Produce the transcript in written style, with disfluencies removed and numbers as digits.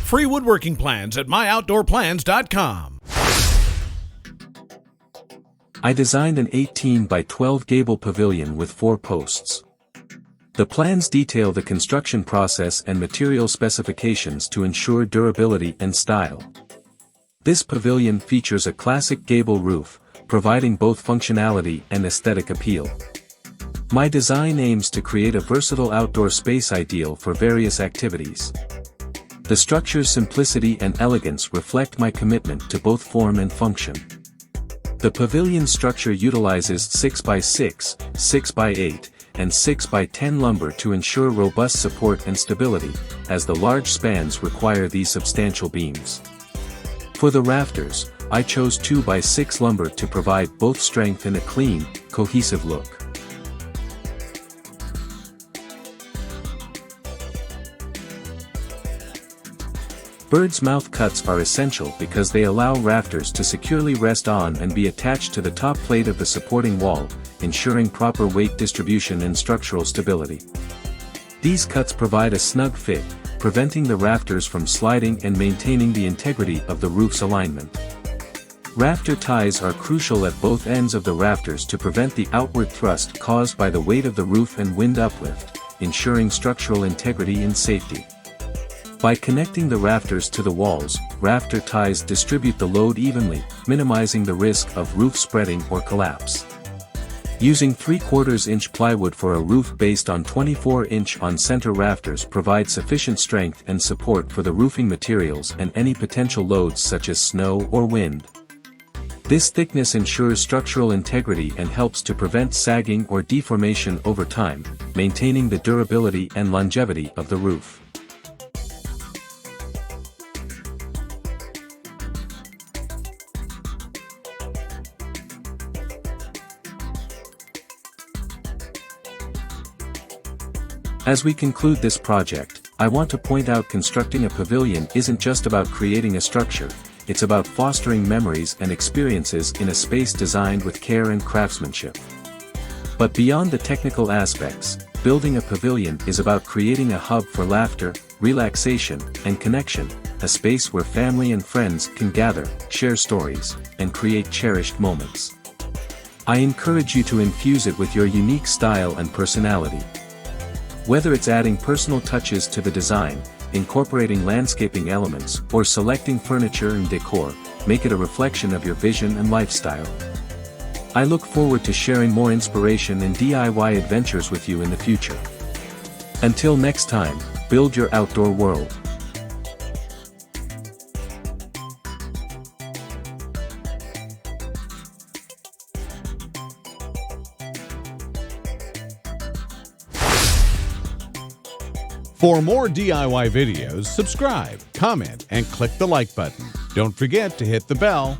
free woodworking plans at myoutdoorplans.com. I designed an 18 by 12 gable pavilion with 4 posts. The plans detail the construction process and material specifications to ensure durability and style. This pavilion features a classic gable roof, providing both functionality and aesthetic appeal. My design aims to create a versatile outdoor space ideal for various activities. The structure's simplicity and elegance reflect my commitment to both form and function. The pavilion structure utilizes 6x6, 6x8, and 6x10 lumber to ensure robust support and stability, as the large spans require these substantial beams. For the rafters, I chose 2x6 lumber to provide both strength and a clean, cohesive look. Bird's mouth cuts are essential because they allow rafters to securely rest on and be attached to the top plate of the supporting wall, ensuring proper weight distribution and structural stability. These cuts provide a snug fit, preventing the rafters from sliding and maintaining the integrity of the roof's alignment. Rafter ties are crucial at both ends of the rafters to prevent the outward thrust caused by the weight of the roof and wind uplift, ensuring structural integrity and safety. By connecting the rafters to the walls, rafter ties distribute the load evenly, minimizing the risk of roof spreading or collapse. Using 3/4-inch plywood for a roof based on 24-inch on-center rafters provides sufficient strength and support for the roofing materials and any potential loads such as snow or wind. This thickness ensures structural integrity and helps to prevent sagging or deformation over time, maintaining the durability and longevity of the roof. As we conclude this project, I want to point out constructing a pavilion isn't just about creating a structure, it's about fostering memories and experiences in a space designed with care and craftsmanship. But beyond the technical aspects, building a pavilion is about creating a hub for laughter, relaxation, and connection, a space where family and friends can gather, share stories, and create cherished moments. I encourage you to infuse it with your unique style and personality. Whether it's adding personal touches to the design, incorporating landscaping elements, or selecting furniture and decor, make it a reflection of your vision and lifestyle. I look forward to sharing more inspiration and DIY adventures with you in the future. Until next time, build your outdoor world. For more DIY videos, subscribe, comment, and click the like button. Don't forget to hit the bell